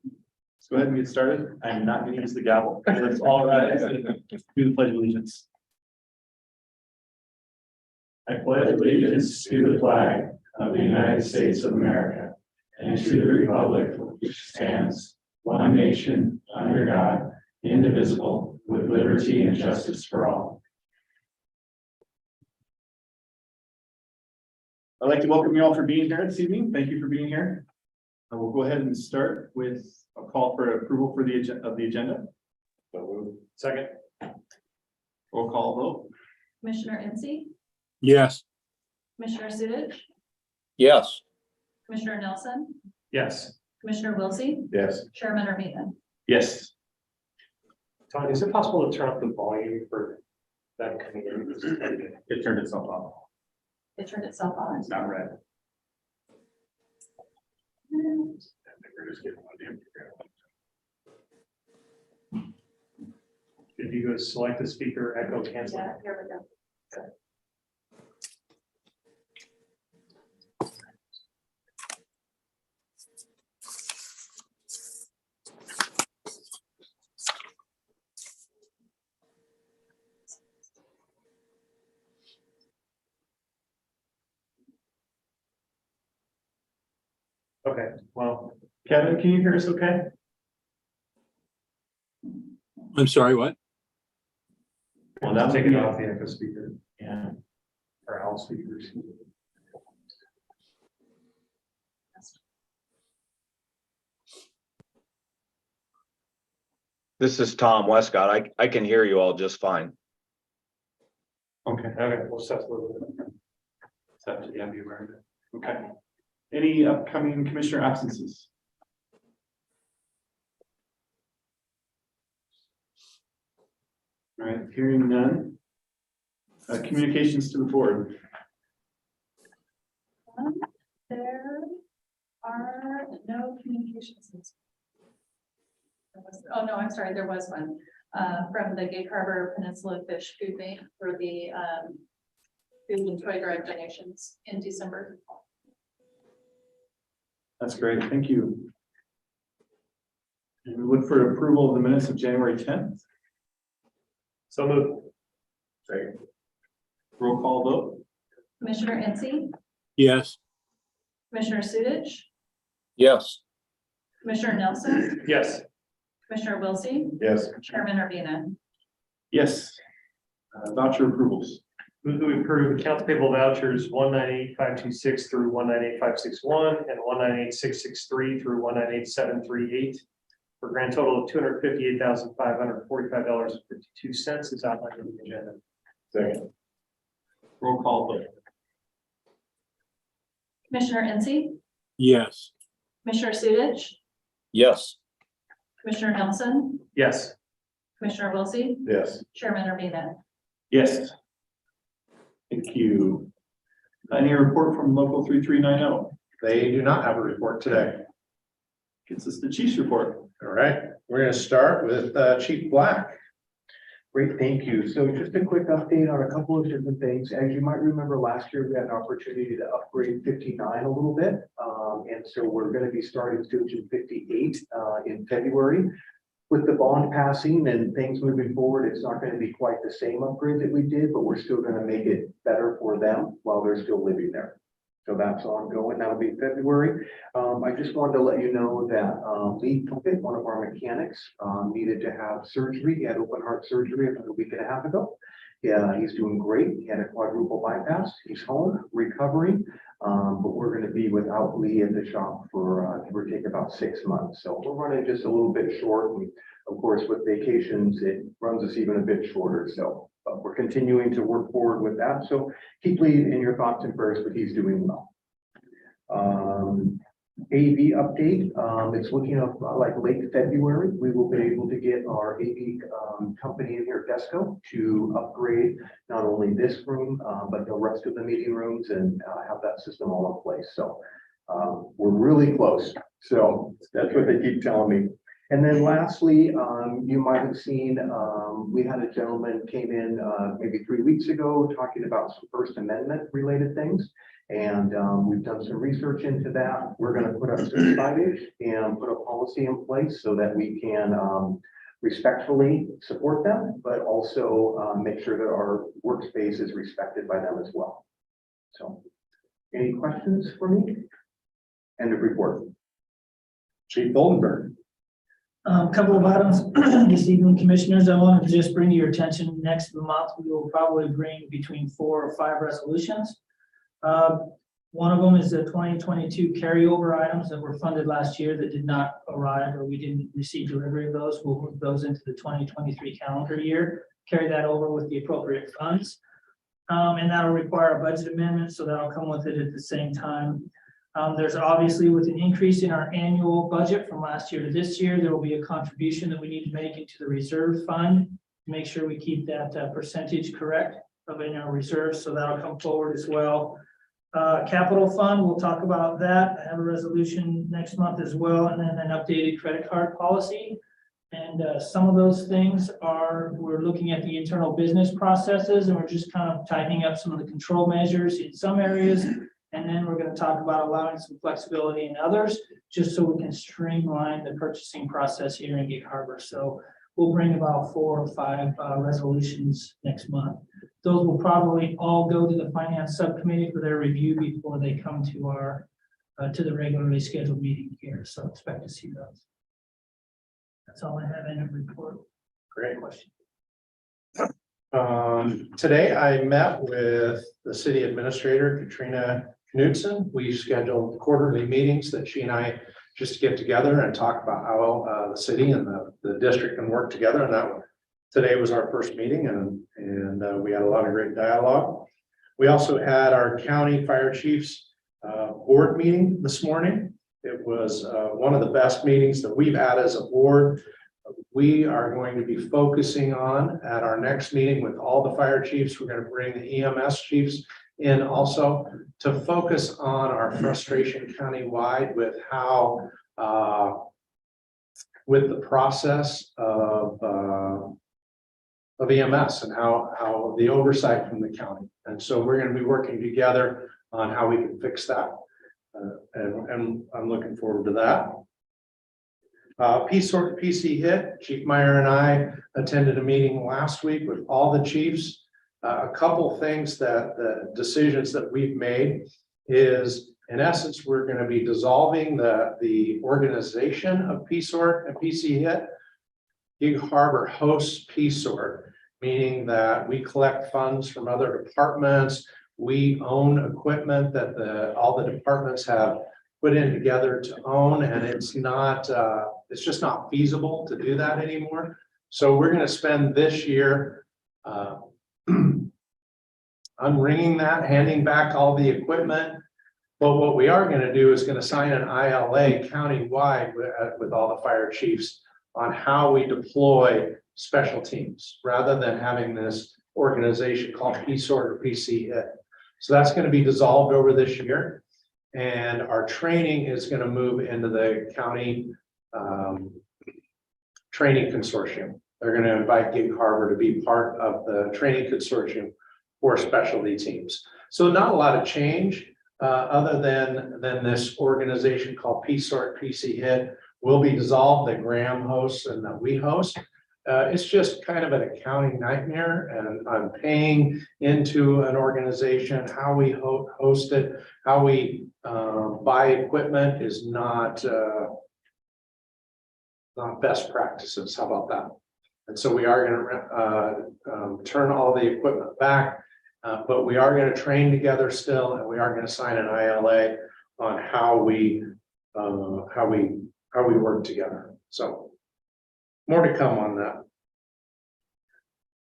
Let's go ahead and get started. I'm not going to use the gavel. Let's all rise and do the pledge of allegiance. I pledge allegiance to the flag of the United States of America and to the republic for which stands one nation under God, indivisible, with liberty and justice for all. I'd like to welcome you all for being here this evening. Thank you for being here. We'll go ahead and start with a call for approval for the agenda. Second. Roll call vote. Commissioner Incy, Yes. Commissioner Sudich, Yes. Commissioner Nelson, Yes. Commissioner Wilsey, Yes. Chairman Armita. Yes. Tony, is it possible to turn up the volume for that coming in? It turned itself off. It turned itself on. It's not red. If you go to select the speaker, echo cancel. Yeah, here we go. Okay, well, Kevin, can you hear us okay? I'm sorry, what? Well, now now take it off the echo speaker Yeah. or all speakers. This is Tom Westcott. I can hear you all just fine. Okay. Okay, we'll set a little bit. Set to the MU word. Okay. Any upcoming commissioner absences? All right, hearing none. Communications to the board. There are no communications. Oh, no, I'm sorry, there was one from the Gig Harbor Peninsula Fish Food Bank for the food and toy drive donations in December. That's great, thank you. And we look for approval of the minutes of January 10th. So move. Second. Roll call vote. Commissioner Incy, Yes. Commissioner Sudich, Yes. Commissioner Nelson, Yes. Commissioner Wilsey, Yes. Chairman Armita. Yes. Voucher approvals. Move that we approve accounts payable vouchers 198,526 through 198,561 and 198,663 through 198,738 for a grand total of $258,545.52 is outlined in the agenda. Second. Roll call vote. Commissioner Incy, Yes. Commissioner Sudich, Yes. Commissioner Nelson, Yes. Commissioner Wilsey, Yes. Chairman Armita. Yes. Thank you. Any report from local 3390? They do not have a report today. Gets us the chief's report. All right, we're going to start with Chief Black. Great, thank you. So just a quick update on a couple of different things. As you might remember, last year we had an opportunity to upgrade 59 a little bit. And so we're going to be starting Station 58 in February. With the bond passing and things moving forward, it's not going to be quite the same upgrade that we did, but we're still going to make it better for them while they're still living there. So that's ongoing. That'll be February. I just wanted to let you know that Lee Puckett, one of our mechanics, needed to have surgery. He had open heart surgery about a week and a half ago. Yeah, he's doing great. He had a quadruple bypass. He's home, recovering. But we're going to be without Lee at the shop for give or take about 6 months. So we're running just a little bit short. And of course, with vacations, it runs us even a bit shorter. So but we're continuing to work forward with that. So keep Lee in your thoughts and prayers, but he's doing well. AV update. It's looking up like late February. We will be able to get our AV company in here, Desco, to upgrade not only this room, but the rest of the meeting rooms and have that system all in place. So we're really close. So that's what they keep telling me. And then lastly, you might have seen, we had a gentleman came in maybe 3 weeks ago talking about some First Amendment related things. And we've done some research into that. We're going to put up some signage and put a policy in place so that we can respectfully support them, but also make sure that our workspace is respected by them as well. So, any questions for me? End of report. Chief Goldenberg. Couple of items this evening, commissioners. I wanted to just bring to your attention, next month, we will probably bring between 4 or 5 resolutions. One of them is the 2022 carryover items that were funded last year that did not arrive, or we didn't receive delivery of those. We'll move those into the 2023 calendar year, carry that over with the appropriate funds. And that'll require a budget amendment, so that'll come with it at the same time. There's obviously, with an increase in our annual budget from last year to this year, there will be a contribution that we need to make into the reserve fund to make sure we keep that percentage correct of in our reserves. So that'll come forward as well. Capital fund, we'll talk about that. I have a resolution next month as well, and then an updated credit card policy. And some of those things are, we're looking at the internal business processes, and we're just kind of tightening up some of the control measures in some areas. And then we're going to talk about allowing some flexibility in others, just so we can streamline the purchasing process here in Gig Harbor. So we'll bring about 4 or 5 resolutions next month. Those will probably all go to the finance subcommittee for their review before they come to our to the regularly scheduled meeting here. So expect to see those. That's all I have in a report. Great. Question. Today I met with the city administrator, Katrina Knudsen. We scheduled quarterly meetings that she and I just get together and talk about how the city and the district can work together. And that one, today was our first meeting, and we had a lot of great dialogue. We also had our county fire chiefs board meeting this morning. It was one of the best meetings that we've had as a board. We are going to be focusing on at our next meeting with all the fire chiefs. We're going to bring the EMS chiefs in also to focus on our frustration countywide with how with the process of EMS and how the oversight from the county. And so we're going to be working together on how we can fix that. And I'm looking forward to that. PC hit. Chief Meyer and I attended a meeting last week with all the chiefs. A couple things that the decisions that we've made is, in essence, we're going to be dissolving the organization of PSORT and PC hit. Gig Harbor hosts PSORT, meaning that we collect funds from other departments. We own equipment that all the departments have put in together to own, and it's just not feasible to do that anymore. So we're going to spend this year unringing that, handing back all the equipment. But what we are going to do is going to sign an ILA countywide with all the fire chiefs on how we deploy special teams rather than having this organization called PSORT or PC hit. So that's going to be dissolved over this year. And our training is going to move into the county training consortium. They're going to invite Gig Harbor to be part of the training consortium for specialty teams. So not a lot of change other than this organization called PSORT PC hit will be dissolved, that Graham hosts and that we host. It's just kind of an accounting nightmare, and I'm paying into an organization. How we host it, how we buy equipment is not best practices. How about that? And so we are going to turn all the equipment back, but we are going to train together still, and we are going to sign an ILA on how we work together. So more to come on that.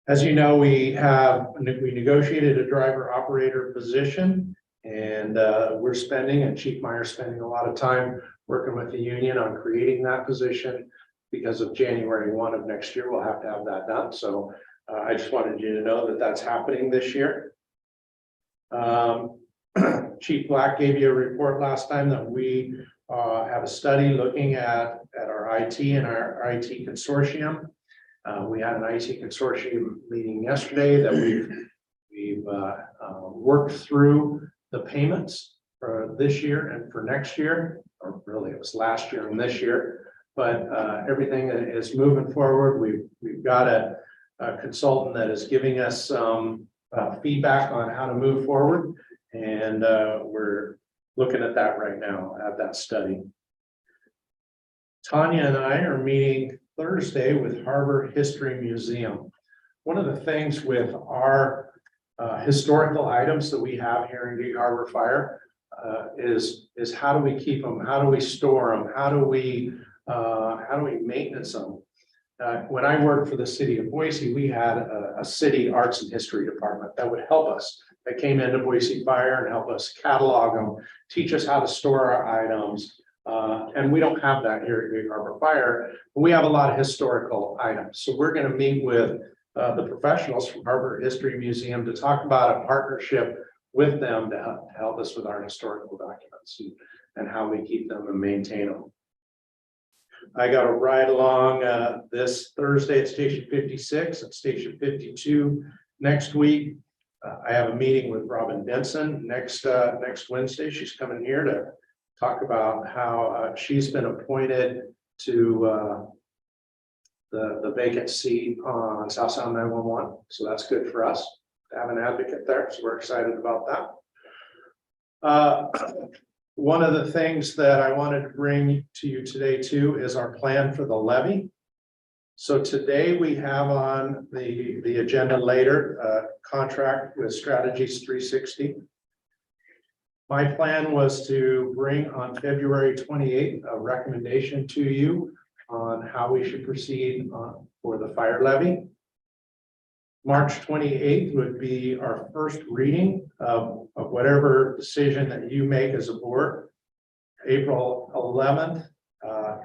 As you know, we negotiated a driver operator position, and we're spending, and Chief Meyer spending a lot of time working with the union on creating that position. Because of January 1 of next year, we'll have to have that done. So I just wanted you to know that that's happening this year. Chief Black gave you a report last time that we have a study looking at our IT and our IT consortium. We had an IT consortium meeting yesterday that we've worked through the payments for this year and for next year, or really it was last year and this year. But everything is moving forward. We've got a consultant that is giving us some feedback on how to move forward. And we're looking at that right now, at that study. Tanya and I are meeting Thursday with Harbor History Museum. One of the things with our historical items that we have here in Gig Harbor Fire is how do we keep them? How do we store them? How do we maintenance them? When I worked for the city of Boise, we had a city arts and history department that would help us. That came into Boise Fire and help us catalog them, teach us how to store our items. And we don't have that here at Gig Harbor Fire. We have a lot of historical items. So we're going to meet with the professionals from Harbor History Museum to talk about a partnership with them to help us with our historical documents and how we keep them and maintain them. I got a ride along this Thursday at Station 56 and Station 52 next week. I have a meeting with Robin Denson next Wednesday. She's coming here to talk about how she's been appointed to the vacant seat on South Sound 911. So that's good for us to have an advocate there. So we're excited about that. One of the things that I wanted to bring to you today too is our plan for the levy. So today we have on the agenda later, contract with Strategies 360. My plan was to bring on February 28th a recommendation to you on how we should proceed for the fire levy. March 28th would be our first reading of whatever decision that you make as a board. April 11th,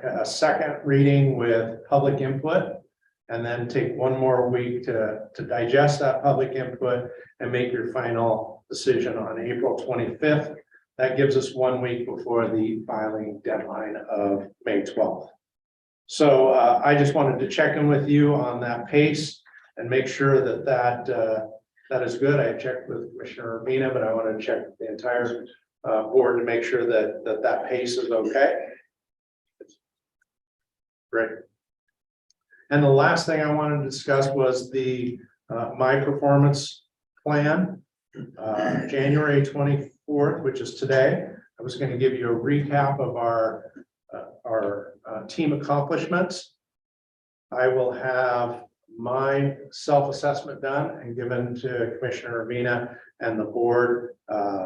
a second reading with public input, and then take one more week to digest that public input and make your final decision on April 25th. That gives us 1 week before the filing deadline of May 12th. So I just wanted to check in with you on that pace and make sure that is good. I checked with Commissioner Urbina, but I want to check with the entire board to make sure that pace is okay. Great. And the last thing I wanted to discuss was the my performance plan, January 24th, which is today. I was going to give you a recap of our team accomplishments. I will have my self-assessment done and given to Commissioner Urbina and the board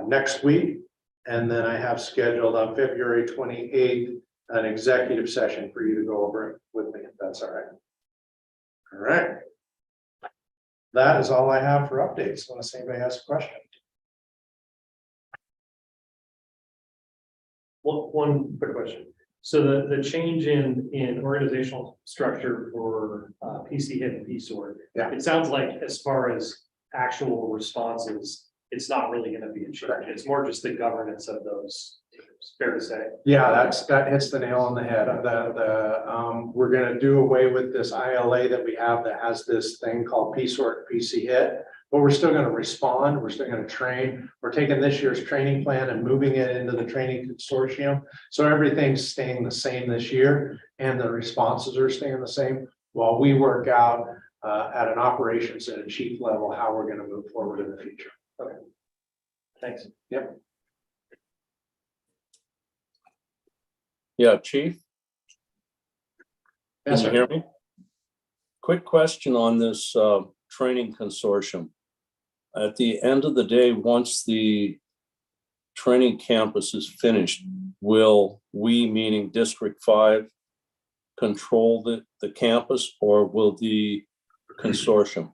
next week. And then I have scheduled on February 28th an executive session for you to go over it with me, if that's all right. All right. That is all I have for updates, unless anybody has a question. Well, one quick question. So the change in organizational structure for PC hit and PSOR, Yeah. it sounds like as far as actual responses, it's not really going to be a change. It's more just the governance of those teams. Fair to say. Yeah, that hits the nail on the head. We're going to do away with this ILA that we have that has this thing called PSOR, PC hit. But we're still going to respond. We're still going to train. We're taking this year's training plan and moving it into the training consortium. So everything's staying the same this year and the responses are staying the same while we work out at an operations and a chief level how we're going to move forward in the future. Okay. Thanks. Yep. Yeah, Chief, can Yes, you sir. hear me? Quick question on this training consortium. At the end of the day, once the training campus is finished, will we, meaning District 5, control the campus, or will the consortium?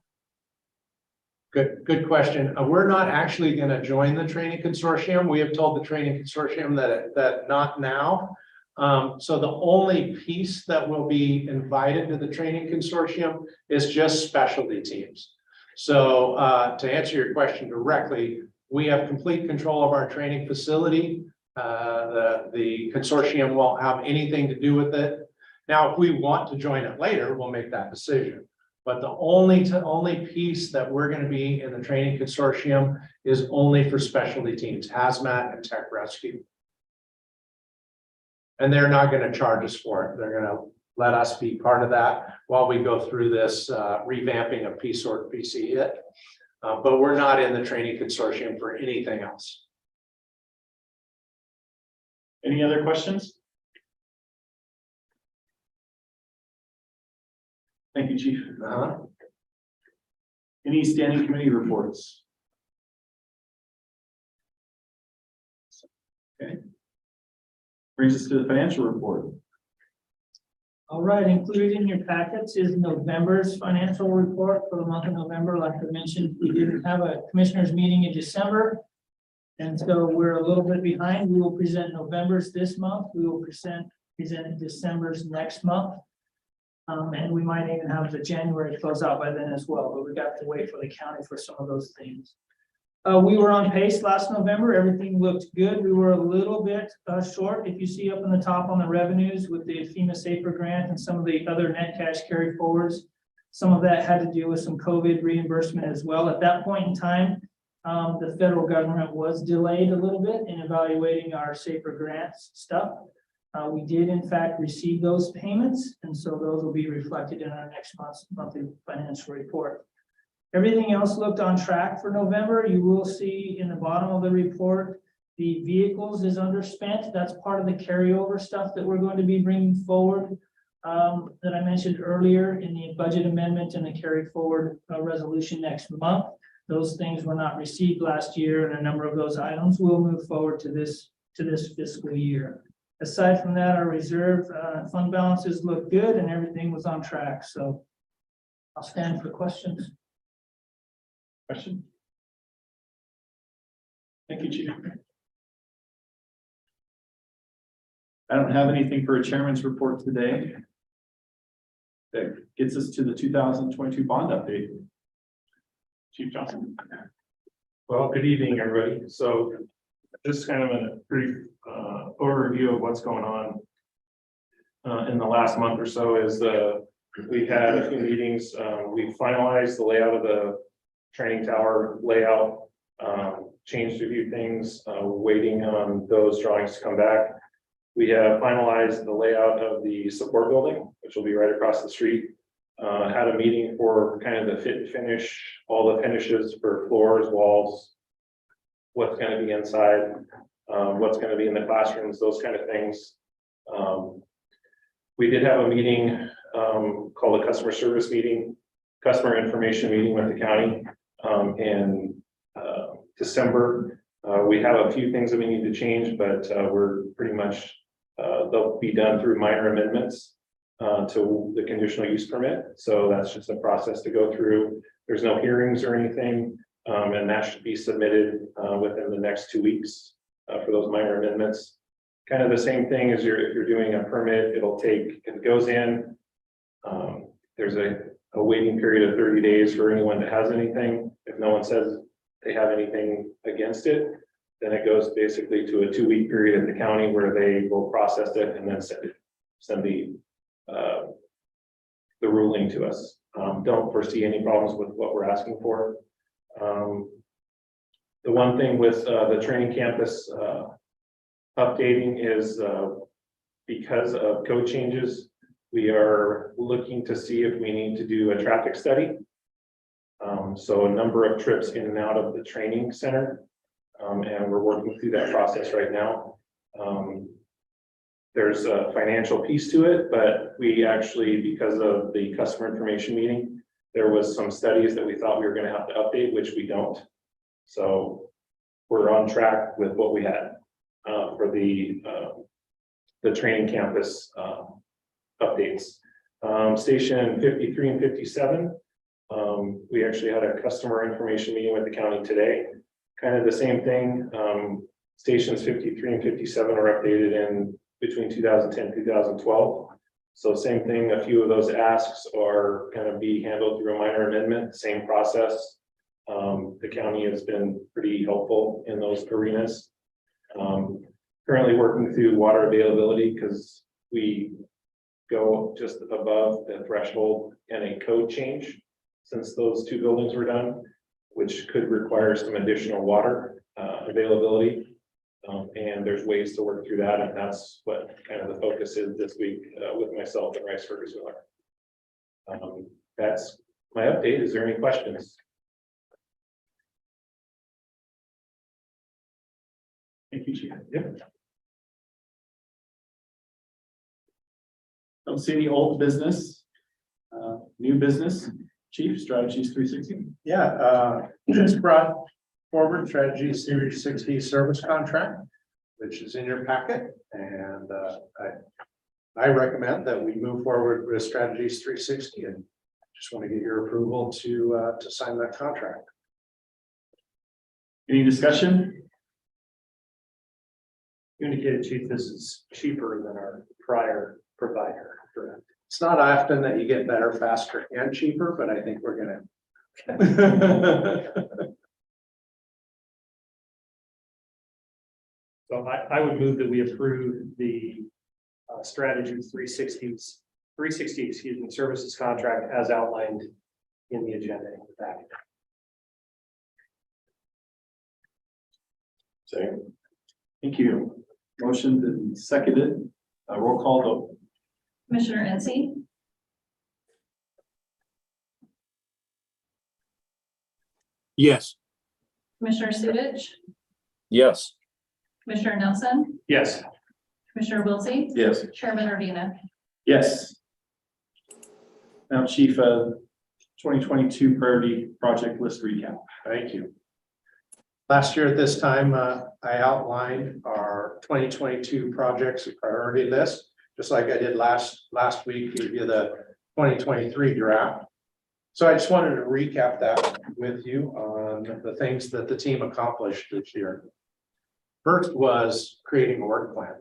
Good question. We're not actually going to join the training consortium. We have told the training consortium that not now. So the only piece that will be invited to the training consortium is just specialty teams. So to answer your question directly, we have complete control of our training facility. The consortium won't have anything to do with it. Now, if we want to join it later, we'll make that decision. But the only piece that we're gonna be in the training consortium is only for specialty teams, hazmat and tech rescue. And they're not gonna charge us for it. They're gonna let us be part of that while we go through this revamping of PSORT, PC hit. But we're not in the training consortium for anything else. Any other questions? Thank you, Chief. Any standing committee reports? Okay. Brings us to the financial report. All right, included in your packets is November's financial report for the month of November. Like I mentioned, we didn't have a commissioners meeting in December. And so we're a little bit behind. We will present November's this month. We will present December's next month. And we might even have the January close out by then as well, but we got to wait for the county for some of those things. We were on pace last November. Everything looked good. We were a little bit short. If you see up in the top on the revenues with the FEMA Safer Grant and some of the other net cash carry forwards, some of that had to do with some COVID reimbursement as well. At that point in time, the federal government was delayed a little bit in evaluating our Safer Grants stuff. We did in fact receive those payments, and so those will be reflected in our next month's monthly financial report. Everything else looked on track for November. You will see in the bottom of the report, the vehicles is underspent. That's part of the carryover stuff that we're going to be bringing forward that I mentioned earlier in the budget amendment and the carry forward resolution next month. Those things were not received last year, and a number of those items will move forward to this fiscal year. Aside from that, our reserve fund balances look good and everything was on track. So I'll stand for questions. Question? Thank you, Chief. I don't have anything for a chairman's report today. That gets us to the 2022 bond update. Chief Johnson. Well, good evening, everybody. So just kind of a brief overview of what's going on in the last month or so is we've had a few meetings. We finalized the layout of the training tower layout, changed a few things, waiting on those drawings to come back. We have finalized the layout of the support building, which will be right across the street. Had a meeting for kind of the fit and finish, all the finishes for floors, walls, what's going to be inside, what's going to be in the classrooms, those kind of things. We did have a meeting called a customer service meeting, customer information meeting with the county in December. We have a few things that we need to change, but we're pretty much, they'll be done through minor amendments to the conditional use permit. So that's just a process to go through. There's no hearings or anything, and that should be submitted within the next 2 weeks for those minor amendments. Kind of the same thing as if you're doing a permit, it'll take, if it goes in, there's a waiting period of 30 days for anyone that has anything. If no one says they have anything against it, then it goes basically to a 2-week period at the county where they will process it and then send the ruling to us. Don't foresee any problems with what we're asking for. The one thing with the training campus updating is because of code changes, we are looking to see if we need to do a traffic study. So a number of trips in and out of the training center, and we're working through that process right now. There's a financial piece to it, but we actually, because of the customer information meeting, there was some studies that we thought we were going to have to update, which we don't. So we're on track with what we had for the training campus updates. Station 53 and 57. We actually had a customer information meeting with the county today. Kind of the same thing. Stations 53 and 57 are updated in between 2010 and 2012. So same thing, a few of those asks are going to be handled through a minor amendment, same process. The county has been pretty helpful in those arenas. Currently working through water availability because we go just above the threshold and a code change since those two buildings were done, which could require some additional water availability. And there's ways to work through that, and that's what kind of the focus is this week with myself and Rice Ferguson. That's my update. Is there any questions? Thank you, Chief. Yep. Don't see any old business. New business, Chief, Strategies 360. Yeah, just brought forward Strategy Series 60 service contract, which is in your packet, and I recommend that we move forward with Strategies 360, and just want to get your approval to sign that contract. Any discussion? You indicated, Chief, this is cheaper than our prior provider, correct? It's not often that you get better, faster, and cheaper, but I think we're gonna. So I would move that we approve the Strategy 360, excuse me, services contract as outlined in the agenda in the packet. Second. Thank you. Motion and seconded. Roll call vote. Commissioner NC, Yes. Commissioner Sudich, Yes. Commissioner Nelson, Yes. Commissioner Wiltie, Yes. Chairman Urbina. Yes. Now, Chief, 2022 priority project list recap. Thank you. Last year at this time, I outlined our 2022 projects and priority list, just like I did last week, gave you the 2023 draft. So I just wanted to recap that with you on the things that the team accomplished this year. First was creating a work plan,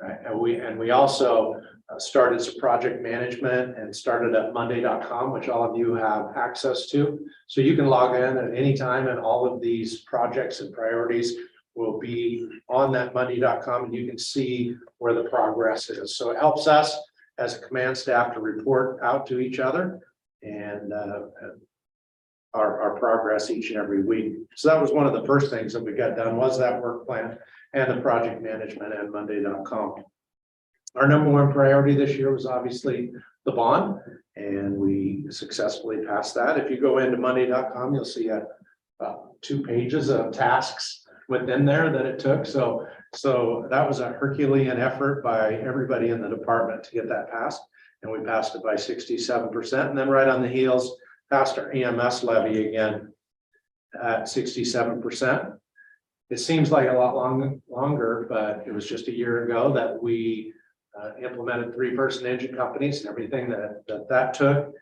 right? And we also started some project management and started at monday.com, which all of you have access to. So you can log in at any time, and all of these projects and priorities will be on that monday.com, and you can see where the progress is. So it helps us as a command staff to report out to each other and our progress each and every week. So that was one of the first things that we got done, was that work plan and the project management and monday.com. Our number one priority this year was obviously the bond, and we successfully passed that. If you go into monday.com, you'll see 2 pages of tasks within there that it took. So that was a Herculean effort by everybody in the department to get that passed, and we passed it by 67%. And then right on the heels, passed our EMS levy again at 67%. It seems like a lot longer, but it was just a year ago that we implemented 3-person engine companies and everything that took.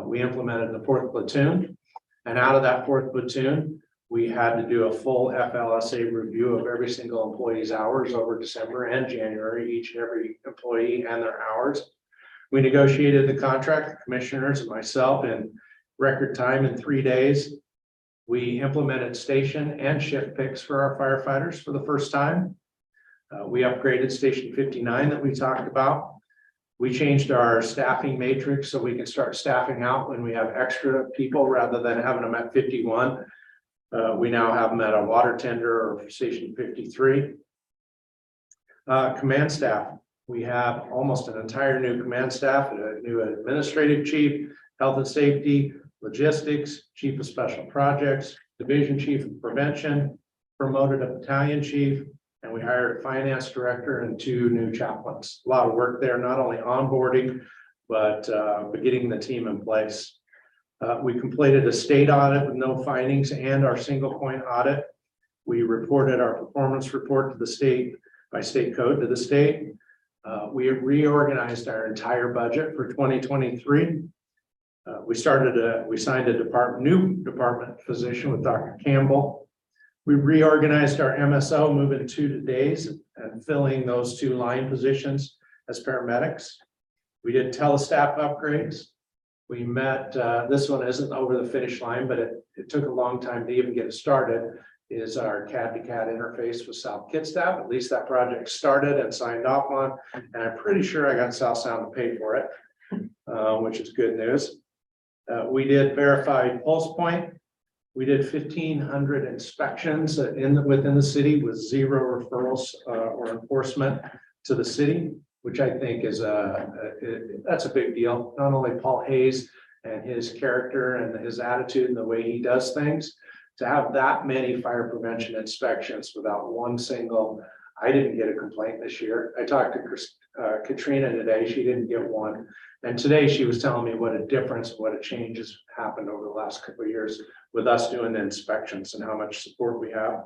We implemented the 4th platoon, and out of that 4th platoon, we had to do a full FLSA review of every single employee's hours over December and January, each and every employee and their hours. We negotiated the contract, the commissioners and myself, in record time in 3 days. We implemented station and shift picks for our firefighters for the first time. We upgraded Station 59 that we talked about. We changed our staffing matrix so we can start staffing out when we have extra people rather than having them at 51. We now have them at a water tender or Station 53. Command staff. We have almost an entire new command staff, a new administrative chief, health and safety, logistics, chief of special projects, division chief of prevention, promoted a battalion chief, and we hired a finance director and 2 new chaplains. A lot of work there, not only onboarding, but getting the team in place. We completed a state audit with no findings and our single point audit. We reported our performance report to the state by state code to the state. We reorganized our entire budget for 2023. We signed a new department position with Dr. Campbell. We reorganized our MSO, moving 2 days and filling those 2 line positions as paramedics. We did telestaff upgrades. We met, this one isn't over the finish line, but it took a long time to even get it started. is our CAD to CAD interface with South Kitsap. At least that project started and signed off on, and I'm pretty sure I got South Sound to pay for it, which is good news. We did verified pulse point. We did 1,500 inspections within the city with 0 referrals or enforcement to the city, which I think is that's a big deal. Not only Paul Hayes and his character and his attitude and the way he does things, to have that many fire prevention inspections without one single, I didn't get a complaint this year. I talked to Katrina today, she didn't get one. And today she was telling me what a difference, what a change has happened over the last couple of years with us doing the inspections and how much support we have.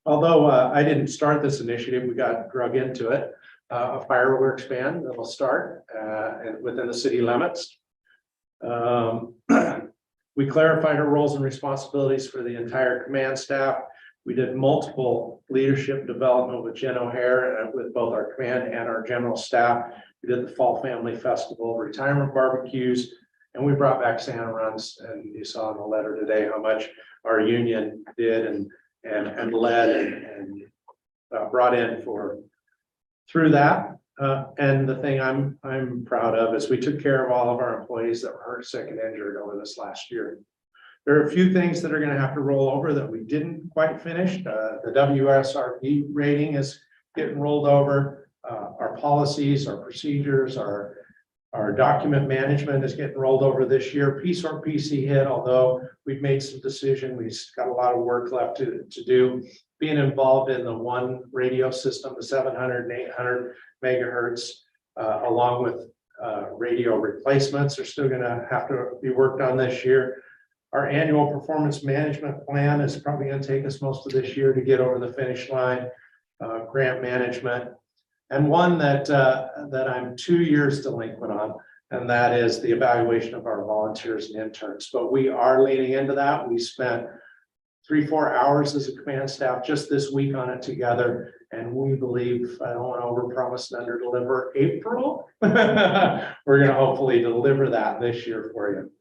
Although I didn't start this initiative, we got drug into it. A fireworks ban that will start within the city limits. We clarified our roles and responsibilities for the entire command staff. We did multiple leadership development with Jen O'Hare with both our command and our general staff. We did the Fall Family Festival, retirement barbecues, and we brought back Santa runs. And you saw in the letter today how much our union did and led and brought in through that. And the thing I'm proud of is we took care of all of our employees that were hurt, sick, and injured over this last year. There are a few things that are going to have to roll over that we didn't quite finish. The WSRP rating is getting rolled over. Our policies, our procedures, our document management is getting rolled over this year. PSOR PC hit, although we've made some decision. We've got a lot of work left to do. Being involved in the one radio system, the 700 and 800 megahertz, along with radio replacements are still going to have to be worked on this year. Our annual performance management plan is probably going to take us most of this year to get over the finish line. Grant management, and one that I'm 2 years delinquent on, and that is the evaluation of our volunteers and interns. But we are leaning into that. We spent 3-4 hours as a command staff just this week on it together, and we believe, I don't want to overpromise and underdeliver, April. We're going to hopefully deliver that this year for you.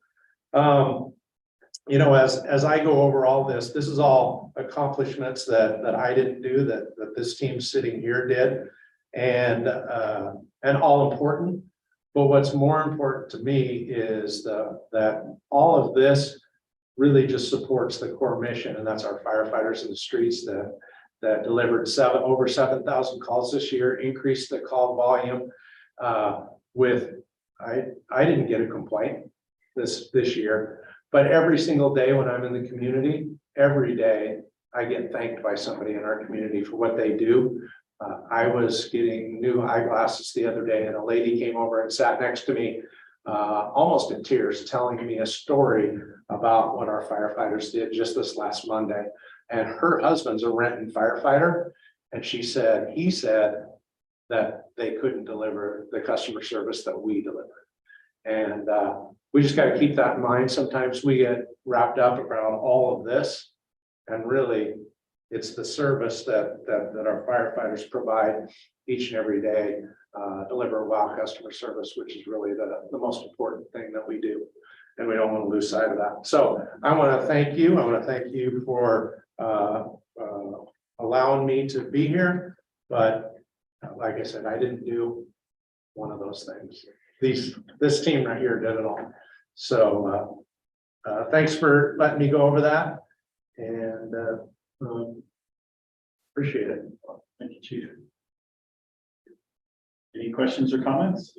You know, as I go over all this is all accomplishments that I didn't do, that this team sitting here did, and all important. But what's more important to me is that all of this really just supports the core mission, and that's our firefighters in the streets that delivered over 7,000 calls this year, increased the call volume. I didn't get a complaint this year. But every single day when I'm in the community, every day I get thanked by somebody in our community for what they do. I was getting new eyeglasses the other day, and a lady came over and sat next to me, almost in tears, telling me a story about what our firefighters did just this last Monday. And her husband's a Renton firefighter, and he said that they couldn't deliver the customer service that we deliver. And we just got to keep that in mind. Sometimes we get wrapped up around all of this, and really it's the service that our firefighters provide each and every day, deliver wow customer service, which is really the most important thing that we do. And we don't want to lose sight of that. So I want to thank you. I want to thank you for allowing me to be here. But like I said, I didn't do one of those things. This team right here did it all. So thanks for letting me go over that, and appreciate it. Thank you, Chief. Any questions or comments?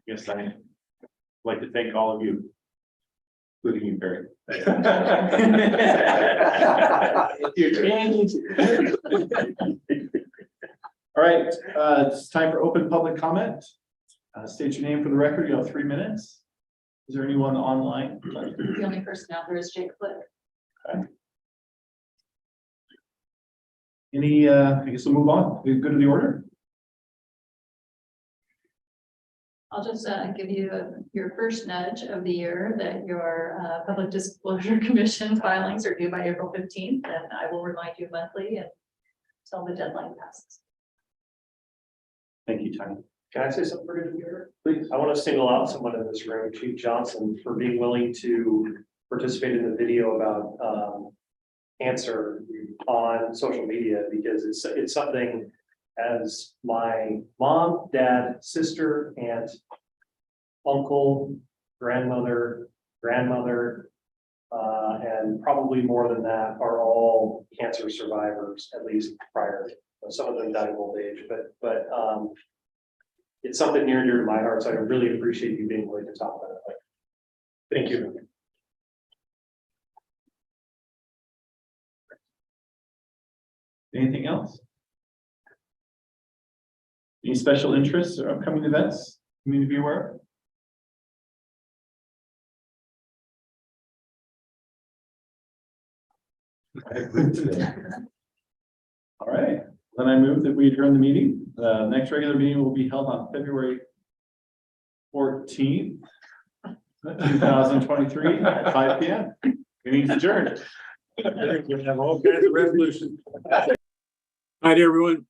Yes, I'd like to thank all of you, including you, Barry. All right, it's time for open public comment. State your name for the record. You have 3 minutes. Is there anyone online? The only person out there is Jake Flick. Okay. I guess we'll move on. We go to the order. I'll just give you your first nudge of the year that your Public Disclosure Commission filings are due by April 15th, and I will remind you monthly until the deadline passes. Thank you, Tony. Can I say something for good? Please. I want to single out someone in this room, Chief Johnson, for being willing to participated in the video about cancer on social media, because it's something as my mom, dad, sister, aunt, uncle, grandmother, and probably more than that are all cancer survivors, at least prior. Some of them died of old age, but it's something near and dear to my heart, so I really appreciate you being willing to talk about it. Thank you. Anything else? Any special interests or upcoming events you need to be aware of? All right, then I move that we adjourn the meeting. The next regular meeting will be held on February 14th, 2023 at 5 p.m. Meeting's adjourned. We have all kinds of resolutions. Night, everyone.